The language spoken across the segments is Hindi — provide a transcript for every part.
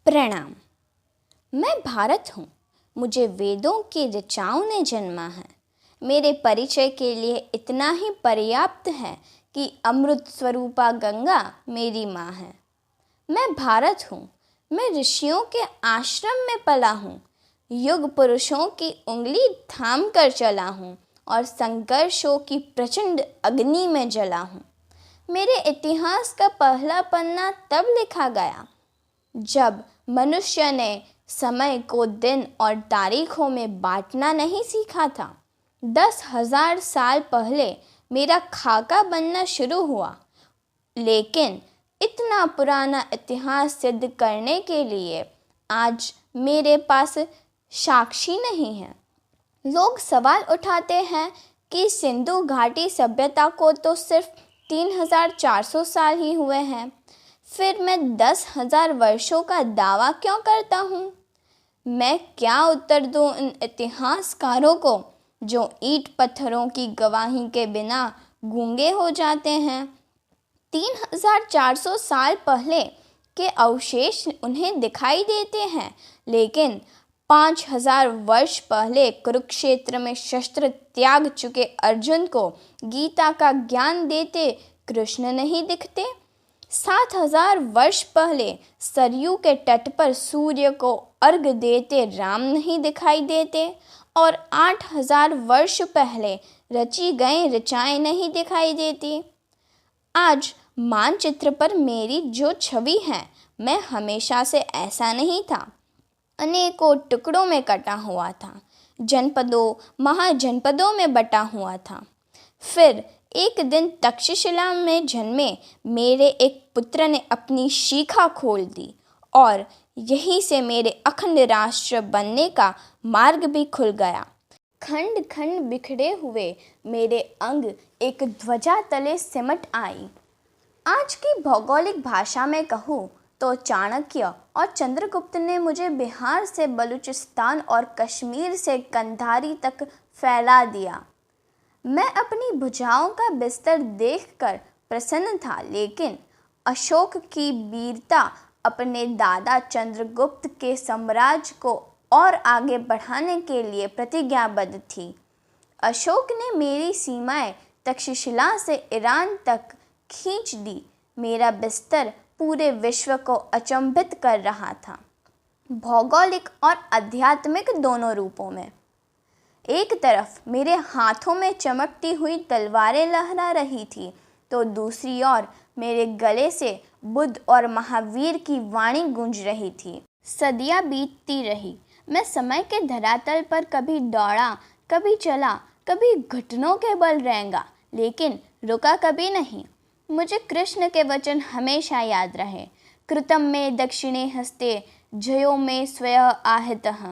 प्रणाम। मैं भारत हूँ। मुझे वेदों की ऋचाओं ने जन्मा है। मेरे परिचय के लिए इतना ही पर्याप्त है कि अमृत स्वरूपा गंगा मेरी माँ है। मैं भारत हूँ। मैं ऋषियों के आश्रम में पला हूँ। युग पुरुषों की उंगली थाम कर चला हूँ और संघर्षों की प्रचंड अग्नि में जला हूँ। मेरे इतिहास का पहला पन्ना तब लिखा गया जब मनुष्य ने समय को दिन और तारीखों में बांटना नहीं सीखा था। 10,000 साल पहले मेरा खाका बनना शुरू हुआ, लेकिन इतना पुराना इतिहास सिद्ध करने के लिए आज मेरे पास साक्षी नहीं है। लोग सवाल उठाते हैं कि सिंधु घाटी सभ्यता को तो सिर्फ 3,400 साल ही हुए हैं, फिर मैं 10,000 वर्षों का दावा क्यों करता हूँ? मैं क्या उत्तर दूँ इन इतिहासकारों को जो ईंट पत्थरों की गवाही के बिना गूंगे हो जाते हैं? 3,400 साल पहले के अवशेष उन्हें दिखाई देते हैं, लेकिन 5,000 वर्ष पहले कुरुक्षेत्र में शस्त्र त्याग चुके अर्जुन को गीता का ज्ञान देते कृष्ण नहीं दिखते। 7,000 वर्ष पहले सरयू के तट पर सूर्य को अर्घ्य देते राम नहीं दिखाई देते और 8,000 वर्ष पहले रची गई ऋचाएं नहीं दिखाई देती। आज मानचित्र पर मेरी जो छवि है, मैं हमेशा से ऐसा नहीं था। अनेकों टुकड़ों में कटा हुआ था, जनपदों महाजनपदों में बटा हुआ था। फिर एक दिन तक्षशिला में जन्मे मेरे एक पुत्र ने अपनी शिखा खोल दी और यहीं से मेरे अखंड राष्ट्र बनने का मार्ग भी खुल गया। खंड खंड बिखरे हुए मेरे अंग एक ध्वजा तले सिमट आई। आज की भौगोलिक भाषा में कहूँ तो चाणक्य और चंद्रगुप्त ने मुझे बिहार से बलूचिस्तान और कश्मीर से कंधारी तक फैला दिया। मैं अपनी भुजाओं का बिस्तर देखकर प्रसन्न था, लेकिन अशोक की वीरता अपने दादा चंद्रगुप्त के साम्राज्य को और आगे बढ़ाने के लिए प्रतिज्ञाबद्ध थी। अशोक ने मेरी सीमाएं तक्षशिला से ईरान तक खींच दी। मेरा बिस्तर पूरे विश्व को अचंभित कर रहा था, भौगोलिक और आध्यात्मिक दोनों रूपों में। एक तरफ मेरे हाथों में चमकती हुई तलवारें लहरा रही थी, तो दूसरी ओर मेरे गले से बुद्ध और महावीर की वाणी गूंज रही थी। सदियां बीतती रही। मैं समय के धरातल पर कभी दौड़ा, कभी चला, कभी घुटनों के बल रेंगा, लेकिन रुका कभी नहीं। मुझे कृष्ण के वचन हमेशा याद रहे। कृतं में दक्षिणे हस्ते जयो में स्वयं आहितः।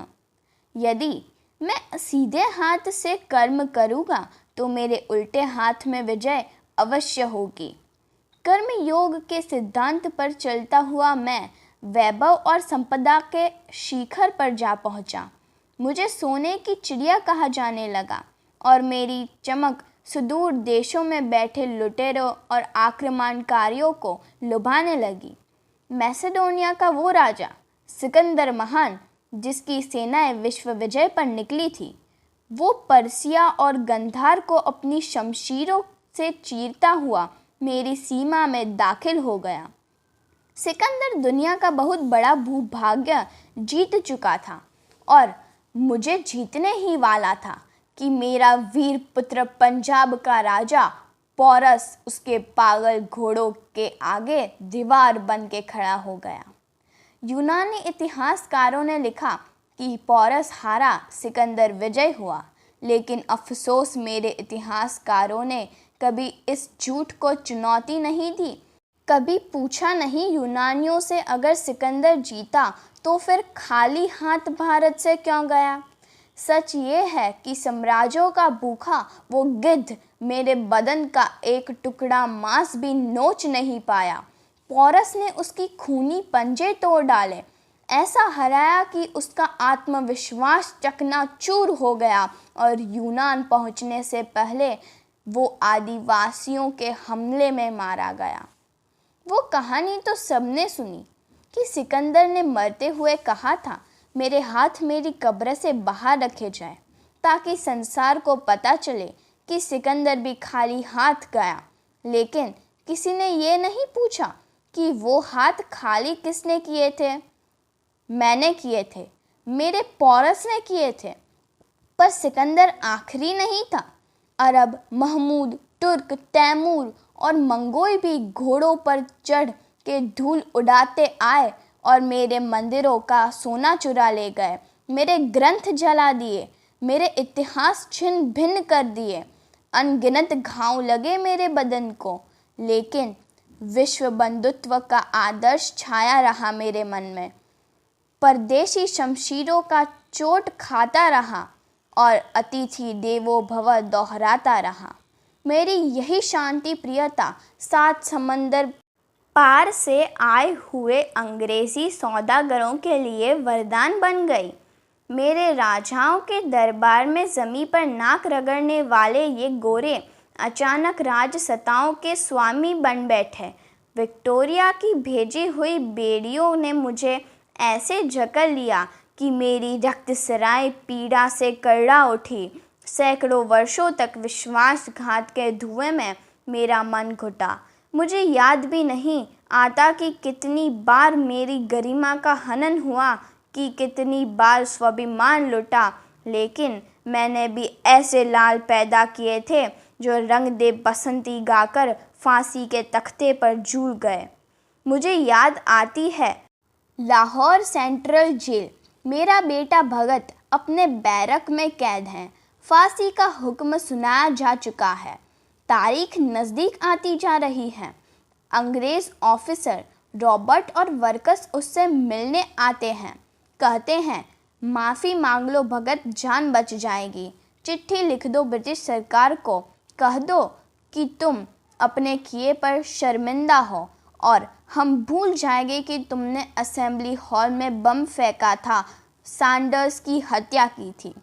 यदि मैं सीधे हाथ से कर्म करूँगा तो मेरे उल्टे हाथ में विजय अवश्य होगी। कर्म योग के सिद्धांत पर चलता हुआ मैं वैभव और संपदा के शिखर पर जा पहुँचा। मुझे सोने की चिड़िया कहा जाने लगा और मेरी चमक सुदूर देशों में बैठे लुटेरों और आक्रमणकारियों को लुभाने लगी। मैसेडोनिया का वो राजा सिकंदर महान, जिसकी सेनाएं विश्व विजय पर निकली थी, वो पर्सिया और गंधार को अपनी शमशीरों से चीरता हुआ मेरी सीमा में दाखिल हो गया। सिकंदर दुनिया का बहुत बड़ा भूभाग्य जीत चुका था और मुझे जीतने ही वाला था कि मेरा वीर पुत्र पंजाब का राजा पोरस उसके पागल घोड़ों के आगे दीवार बन के खड़ा हो गया। यूनानी इतिहासकारों ने लिखा कि पोरस हारा, सिकंदर विजय हुआ, लेकिन अफसोस मेरे इतिहासकारों ने कभी इस झूठ को चुनौती नहीं दी। कभी पूछा नहीं यूनानियों से, अगर सिकंदर जीता तो फिर खाली हाथ भारत से क्यों गया? सच ये है कि साम्राज्यों का भूखा वो गिद्ध मेरे बदन का एक टुकड़ा मांस भी नोच नहीं पाया। पोरस ने उसकी खूनी पंजे तोड़ डाले, ऐसा हराया कि उसका आत्मविश्वास चकनाचूर हो गया और यूनान पहुंचने से पहले वो आदिवासियों के हमले में मारा गया। वो कहानी तो सबने सुनी कि सिकंदर ने मरते हुए कहा था, मेरे हाथ मेरी कब्र से बाहर रखे जाए, ताकि संसार को पता चले कि सिकंदर भी खाली हाथ गया। लेकिन किसी ने ये नहीं पूछा कि वो हाथ खाली किसने किए थे। मैंने किए थे, मेरे पौरस ने किए थे। पर सिकंदर आखिरी नहीं था। अरब, महमूद, तुर्क, तैमूर और मंगोल भी घोड़ों पर चढ़ के धूल उड़ाते आए और मेरे मंदिरों का सोना चुरा ले गए, मेरे ग्रंथ जला दिए, मेरे इतिहास छिन्न भिन्न कर दिए। अनगिनत घाव लगे मेरे बदन को, लेकिन विश्व बंधुत्व का आदर्श छाया रहा मेरे मन में। परदेशी शमशीरों का चोट खाता रहा और अतिथि देवो भव दोहराता रहा। मेरी यही शांति प्रियता 7 समंदर पार से आए हुए अंग्रेजी सौदागरों के लिए वरदान बन गई। मेरे राजाओं के दरबार में ज़मीं पर नाक रगड़ने वाले ये गोरे अचानक राजसत्ताओं के स्वामी बन बैठे। विक्टोरिया की भेजी हुई बेड़ियों ने मुझे ऐसे जकड़ लिया कि मेरी रक्तस्राव पीड़ा से कर्रा उठी। सैकड़ों वर्षों तक विश्वासघात के धुएं में मेरा मन घुटा। मुझे याद भी नहीं आता कि कितनी बार मेरी गरिमा का हनन हुआ, कि कितनी बार स्वाभिमान लुटा। लेकिन मैंने भी ऐसे लाल पैदा किए थे जो रंग दे बसंती गाकर फांसी के तख्ते पर झूल गए। मुझे याद आती है लाहौर सेंट्रल जेल। मेरा बेटा भगत अपने बैरक में कैद है। फांसी का हुक्म सुनाया जा चुका है। तारीख नज़दीक आती जा रही है। अंग्रेज़ ऑफिसर रॉबर्ट और वर्कस उससे मिलने आते हैं। कहते हैं, माफ़ी मांग लो भगत, जान बच जाएगी। चिट्ठी लिख दो ब्रिटिश सरकार को, कह दो कि तुम अपने किए पर शर्मिंदा हो और हम भूल जाएंगे कि तुमने असेंबली हॉल में बम फेंका था, सैंडर्स की हत्या की थी।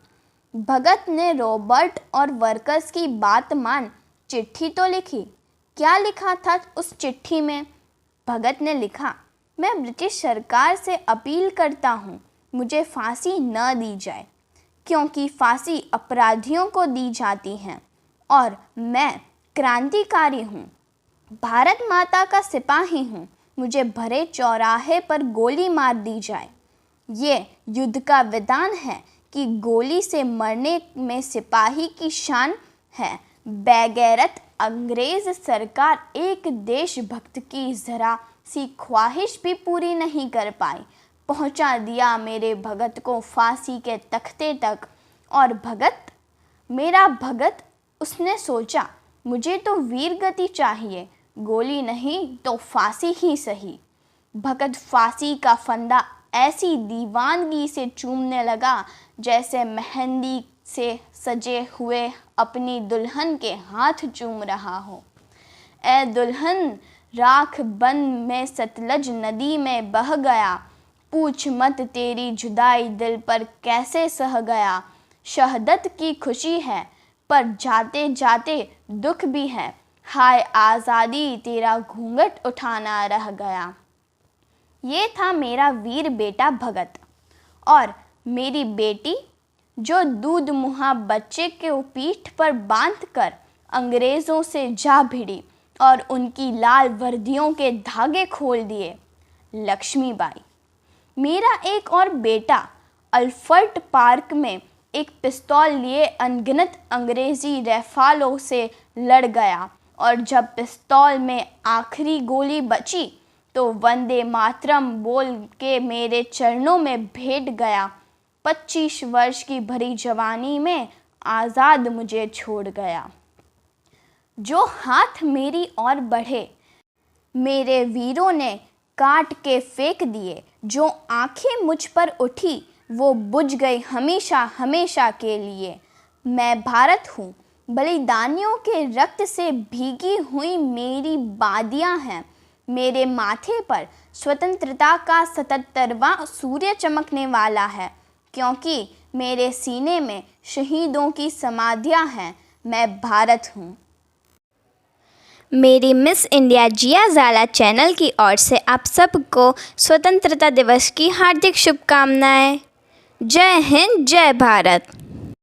भगत ने रॉबर्ट और वर्कस की बात मान चिट्ठी तो लिखी। क्या लिखा था उस चिट्ठी में? भगत ने लिखा, मैं ब्रिटिश सरकार से अपील करता हूँ, मुझे फांसी न दी जाए, क्योंकि फांसी अपराधियों को दी जाती है और मैं क्रांतिकारी हूँ, भारत माता का सिपाही हूँ। मुझे भरे चौराहे पर गोली मार दी जाए। ये युद्ध का विधान है कि गोली से मरने में सिपाही की शान है। बेगैरत अंग्रेज सरकार एक देशभक्त की जरा सी ख्वाहिश भी पूरी नहीं कर पाई। पहुंचा दिया मेरे भगत को फांसी के तख्ते तक। और भगत, मेरा भगत, उसने सोचा, मुझे तो वीर गति चाहिए, गोली नहीं तो फांसी ही सही। भगत फांसी का फंदा ऐसी दीवानगी से चूमने लगा जैसे मेहंदी से सजे हुए अपनी दुल्हन के हाथ चूम रहा हो। ए दुल्हन, राख बन में सतलज नदी में बह गया, पूछ मत तेरी जुदाई दिल पर कैसे सह गया। शहादत की खुशी है पर जाते जाते दुख भी है, हाय आज़ादी तेरा घूंघट उठाना रह गया। ये था मेरा वीर बेटा भगत। और मेरी बेटी जो दूध मुहा बच्चे के पीठ पर बांधकर अंग्रेज़ों से जा भिड़ी और उनकी लाल वर्दियों के धागे खोल दिए, लक्ष्मीबाई। मेरा एक और बेटा अल्फर्ट पार्क में एक पिस्तौल लिए अनगिनत अंग्रेज़ी रैफालों से लड़ गया और जब पिस्तौल में आखिरी गोली बची तो वंदे मातरम बोल के मेरे चरणों में भेंट गया। 25 वर्ष की भरी जवानी में आज़ाद मुझे छोड़ गया। जो हाथ मेरी ओर बढ़े मेरे वीरों ने काट के फेंक दिए। जो आंखें मुझ पर उठी वो बुझ गई हमेशा हमेशा के लिए। मैं भारत हूँ, बलिदानियों के रक्त से भीगी हुई मेरी बादियाँ हैं। मेरे माथे पर स्वतंत्रता का 77वां सूर्य चमकने वाला है, क्योंकि मेरे सीने में शहीदों की समाधियाँ हैं। मैं भारत हूँ। मेरी मिस इंडिया जिया ज़ाला चैनल की ओर से आप सबको स्वतंत्रता दिवस की हार्दिक शुभकामनाएं। जय हिंद, जय भारत।